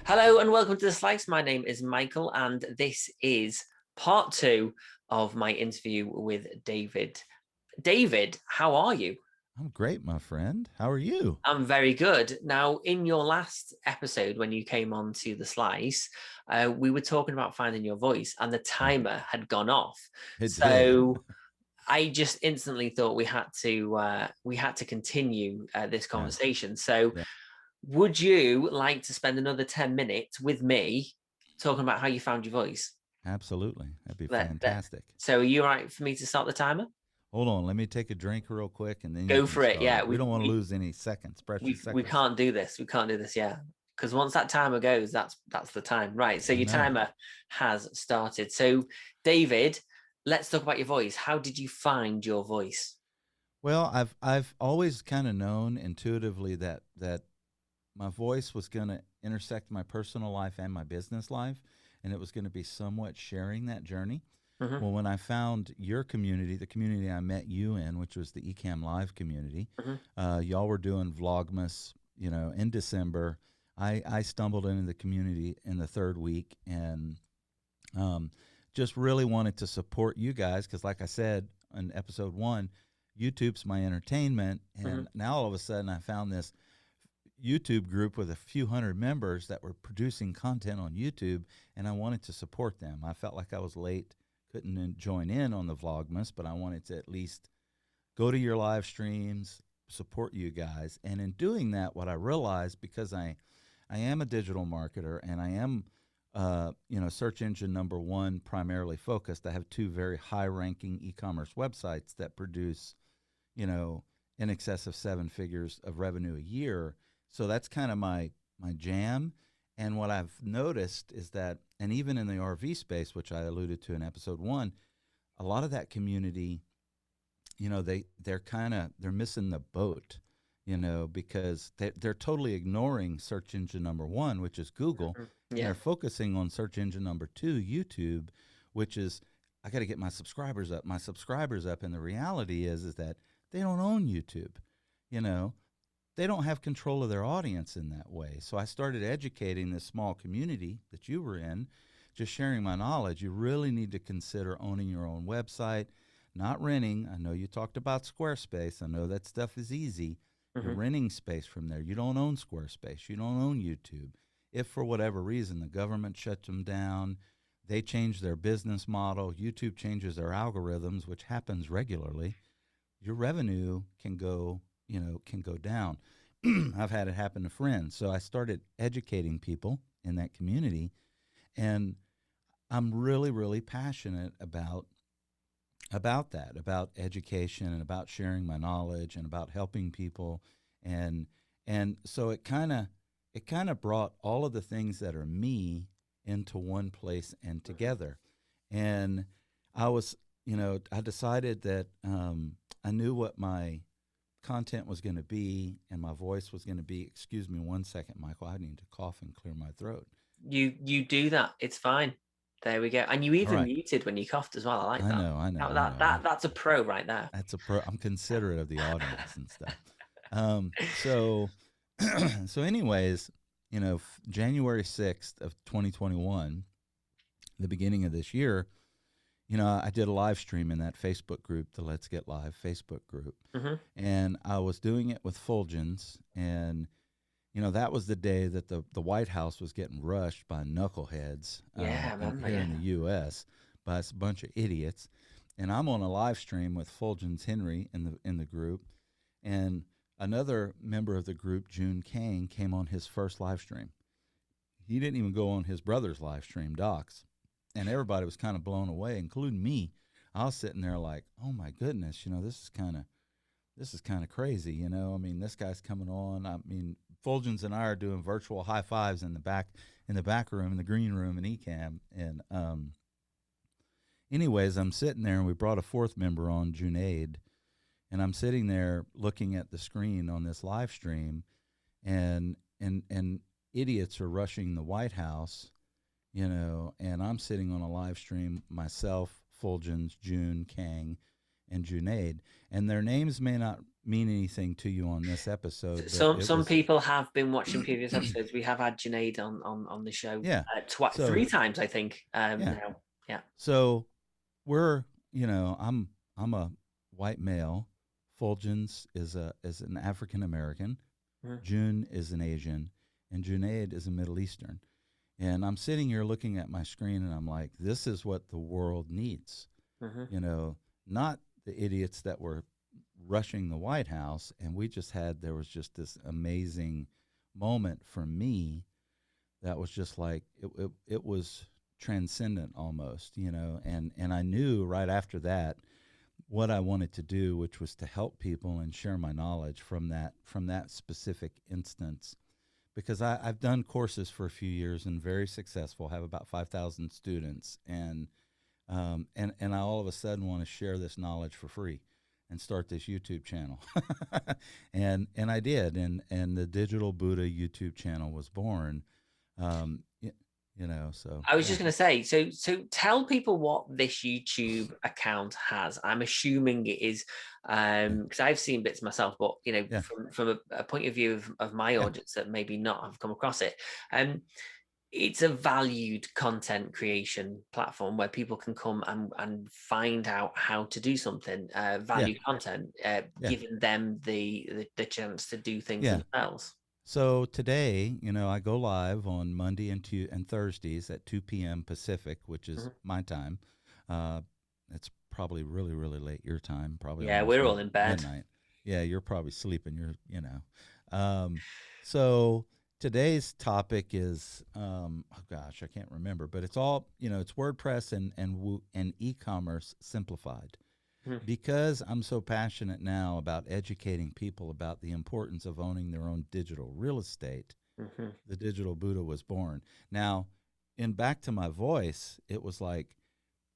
Hello and welcome to The Slice. My name is Michael, and this is part two of my interview with David. David, how are you? I'm great, my friend. How are you? I'm very good. Now, in your last episode, when you came on to The Slice, we were talking about finding your voice, and the Yeah, timer had gone off. it did. So I just instantly thought we had to continue this Yeah, conversation. So yeah, would you like to spend another 10 minutes with me talking about how you found your voice? absolutely. That'd be Let. fantastic. So are you all right for me to start the timer? Hold on, let me take a drink real quick and then you Go can for it. start Yeah, it. We don't want to lose any seconds, precious we seconds. can't do this. We can't do this. Yeah. Because once that timer goes, that's the time. Right. So I your know. timer has started. So David, let's talk about your voice. How did you find your voice? Well, I've always kind of known intuitively that my voice was going to intersect my personal life and my business life, and it was going to be somewhat sharing that journey. Hmm. Well, when I found your community, the community I met you in, which was the Ecamm Live community, Hmm. y'all were doing Vlogmas, in December. I stumbled into the community in the third week and um, just really wanted to support you guys because, like I said in episode one, YouTube's my entertainment. Hmm. And now all of a sudden I found this YouTube group with a few hundred members that were producing content on YouTube, and I wanted to support them. I felt like I was late, couldn't join in on the Vlogmas, but I wanted to at least go to your live streams, support you guys. And in doing that, what I realized, because I am a digital marketer and I am, search engine number one primarily focused. I have two very high ranking e-commerce websites that produce, you know, in excess of seven figures of revenue a year. So that's kind of my jam. And what I've noticed is that, and even in the RV space, which I alluded to in episode one, a lot of that community, they're missing the boat, because they're totally ignoring search engine number one, which is Google, and Yeah. they're focusing on search engine number two, YouTube, which is I got to get my subscribers up, and the reality is that they don't own YouTube, you know. They don't have control of their audience in that way. So I started educating this small community that you were in, just sharing my knowledge. You really need to consider owning your own website, not renting. I know you talked about Squarespace. I know that stuff is easy. You're Hmm. renting space from there. You don't own Squarespace. You don't own YouTube. If for whatever reason the government shuts them down, they change their business model, YouTube changes their algorithms, which happens regularly, your revenue can go down. I've had it happen to friends. So I started educating people in that community, and I'm really, really passionate about education and about sharing my knowledge and about helping people. And so it kind of brought all of the things that are me into one place and together. And I decided that I knew what my content was going to be and my voice was going to be. Excuse me one second, Michael. I need to cough and clear my throat. You do that. It's fine. There we go. And you All even right. muted when you coughed as well. I like I that. know, I know, That I that, know. that that's a pro right there. That's a pro. I'm considerate of the audience and stuff. So, so anyways, January 6th of 2021, the beginning of this year, I did a live stream in that Facebook group, the Let's Get Live Facebook group, Hmm. and I was doing it with Fulgens, and that was the day that the White House was getting rushed by knuckleheads Yeah, I remember. here in Yeah. the U.S. by a bunch of idiots, and I'm on a live stream with Fulgens Henry in the group, and another member of the group, June Kang, came on his first live stream. He didn't even go on his brother's live stream, Doc's, and everybody was kind of blown away, including me. I was sitting there like, oh my goodness, this is kind of crazy, I mean, this guy's coming on. I mean, Fulgens and I are doing virtual high fives in the back room, in the green room in Ecamm. And anyways, I'm sitting there, and we brought a fourth member on, Junaid, and I'm sitting there looking at the screen on this live stream, and idiots are rushing the White House, and I'm sitting on a live stream myself, Fulgens, June, Kang, and Junaid, and their names mean anything to you on this episode, but Some it some was people have been watching previous episodes. We have had Junaid on the show yeah. three So times, I think. yeah. Now, yeah. So we're I'm a white male. Fulgens is an African American. Mhm, June is an Asian, and Junaid is a Middle Eastern. And I'm sitting here looking at my screen, and I'm like, this is what the world needs. mhm. You know, not the idiots that were rushing the White House. And there was just this amazing moment for me that was just like, it was transcendent almost, and I knew right after that what I wanted to do, which was to help people and share my knowledge from that specific instance. Because I've done courses for a few years and very successful, have about 5,000 students, and I all of a sudden want to share this knowledge for free and start this YouTube channel. And I did, and the Digital Buddha YouTube channel was born. Um, so I was yeah, just going to say, so tell people what this YouTube account has. I'm assuming it is, yeah, because I've seen bits myself, but yeah, from a point of view of my yeah, audience that maybe not have come across it, um, it's a valued content creation platform where people can come and find out how to do something, yeah, valued content, yeah, giving them the chance to do things yeah. themselves. So today, I go live on Monday and Thursdays at 2 p.m. Pacific, which is Mhm. my time. Uh, it's probably really, really late your time, probably Yeah, almost we're all in bed. midnight. Yeah, you're probably sleeping. Um, so today's topic is, oh gosh, I can't remember, but it's all, it's WordPress and e-commerce simplified. Mhm, Because I'm so passionate now about educating people about the importance of owning their own digital real estate, mhm, the Digital Buddha was born. Now, in back to my voice, it was like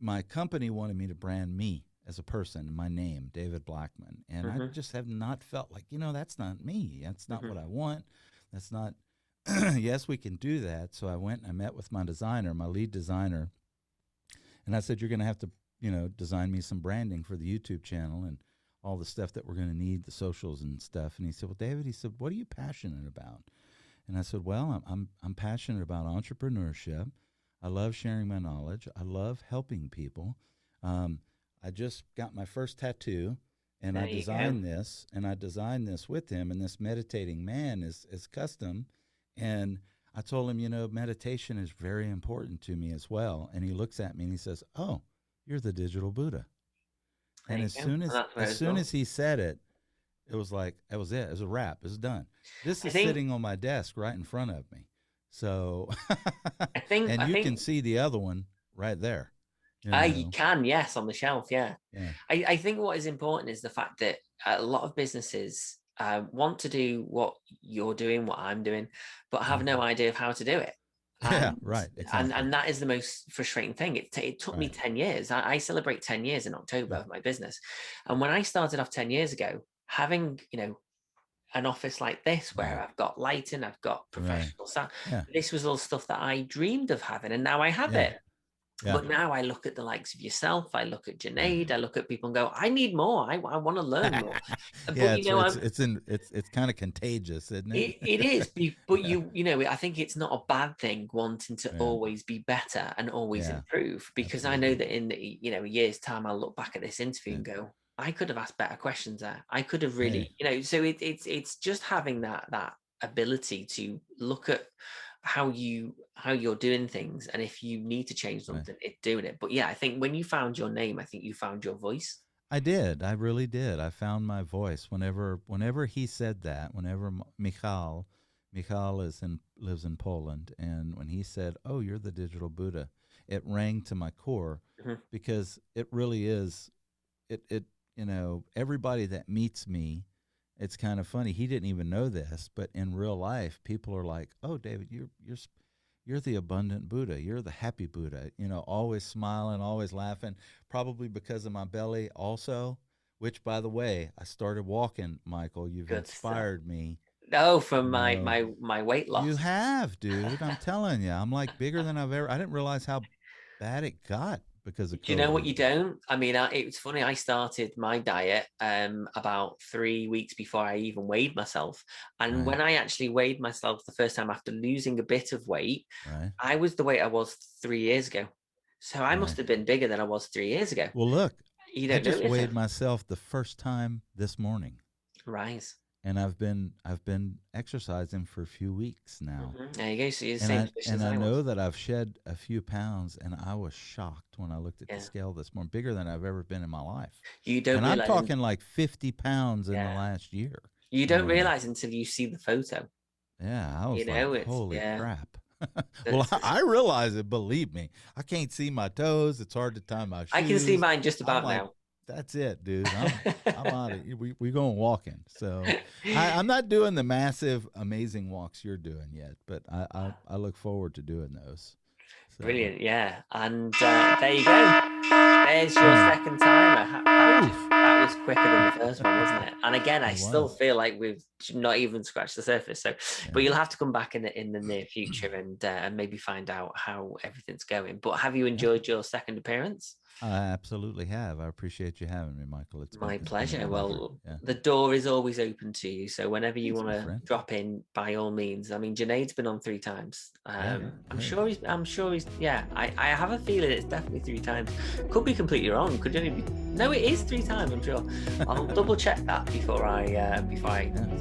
my company wanted me to brand me as a person, my name, David Blackmon. And I mhm, just have not felt like, that's not me. That's not mhm. what I want. That's not, yes, we can do that. So I went and I met with my designer, my lead designer, and I said, you're going to have to, design me some branding for the YouTube channel and all the stuff that we're going to need, the socials and stuff. And he said, well, David, he said, what are you passionate about? And I said, well, I'm passionate about entrepreneurship. I love sharing my knowledge. I love helping people. Um, I just got my first tattoo, and There you go. I designed this with him. And this meditating man is custom. And I told him, meditation is very important to me as well. And he looks at me and he says, oh, you're the digital Buddha. There And you as go. soon And as that's where as it's soon going. as he said it, it was like it was it. It was a wrap. It was done. This I is think, sitting on my desk right in front of me. So, I think, and I you can think, see the other one right there. you can, yes, on the shelf, yeah. Yeah, I think what is important is the fact that a lot of businesses want to do what you're doing, what I'm doing, but yeah, have no idea of how to do it. yeah. And Right. and Exactly. and that is the most frustrating thing. It took me Right. 10 years. I celebrate 10 years in October Yeah. of my business. And when I started off 10 years ago, having, an office like this Yeah. where I've got lighting, I've got Right. professional stuff, Yeah. this was all stuff that I dreamed of having, and now I have Yeah. it. Yeah. But now I look at the likes of yourself, I look at Yeah. Junaid, I look at people and go, I need more. I want to learn more. But Yeah. It's kind of contagious, isn't it? it is, but Yeah. I think it's not a bad thing wanting to Yeah. always be better and always Yeah. improve, because I know Absolutely. that in a year's time, I'll look back at this interview Yeah. and go, I could have asked better questions there. I could have Hey. really, so it's just having that ability to look at how you're doing things, and if you need to change Right. something, it's doing it. But yeah, I think when you found your name, I think you found your voice. I did. I really did. I found my voice whenever he said that. Whenever Michal lives in Poland, and when he said, "Oh, you're the digital Buddha," it rang to my core Mhm. because it really is. It everybody that meets me, it's kind of funny. He didn't even know this, but in real life, people are like, "Oh, David, you're the abundant Buddha. You're the happy Buddha. Always smiling, always laughing. Probably because of my belly, also. Which, by the way, I started walking. Michael, you've Good stuff. inspired me. Oh, from You my know, my my weight you loss. have, dude. I'm telling you, I'm like bigger than I've ever. I didn't realize how bad it got because of Do you know what COVID. you don't? I mean, it's funny. I started my diet about 3 weeks before I even weighed myself. And Right, when I actually weighed myself the first time after losing a bit of weight, right, I was the weight I was 3 years ago. So I must right. have been bigger than I was 3 years ago. Well, look, You I don't just notice it. weighed myself the first time this morning, Rise. and I've been exercising for a few weeks now. There you go. So you're the And same I position and as I I know was. that I've shed a few pounds, and I was shocked when I looked at the Yeah. scale this morning, bigger than I've ever been in my life. You don't And I'm realize. talking like 50 pounds in the Yeah. last year. You don't Uh, realize until you see the photo. yeah, I was like, It's holy yeah. crap. Well, It's, I realize it, believe me. I can't see my toes. It's hard to tie my I can see shoes. mine just I'm about like, now. that's it, dude. I'm out of we going walking. So I'm not doing the massive, amazing walks you're doing yet, but I look forward to doing those. So Brilliant, yeah. And there you go. There's your man, second timer. oof, That was quicker than the first one, wasn't it? And again, I it still was. feel like we've not even scratched the surface. So, but Yeah. you'll have to come back in the near future and maybe find out how everything's going. But have you Yeah. enjoyed your second appearance? I absolutely have. I appreciate you having me, Michael. My It's been a pleasure. pleasure. Well, Yeah. the door is always open to you. So whenever you Thanks, want my to friend. drop in, by all means. I mean, Junaid's been on 3 times. Yeah. I'm Hey. sure he's. I'm sure he's. Yeah, I have a feeling it's definitely 3 times. Could be completely wrong. Could only be. No, it is 3 times. I'm sure. I'll double check that before I Yeah.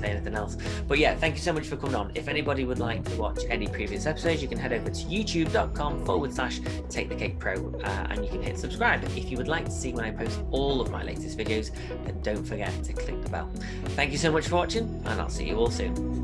say anything else. But yeah, thank you so much for coming on. If anybody would like to watch any previous episodes, you can head over to youtube.com/Take the Cake Pro and you can hit subscribe. If you would like to see when I post all of my latest videos, then don't forget to click the bell. Thank you so much for watching, and I'll see you all soon.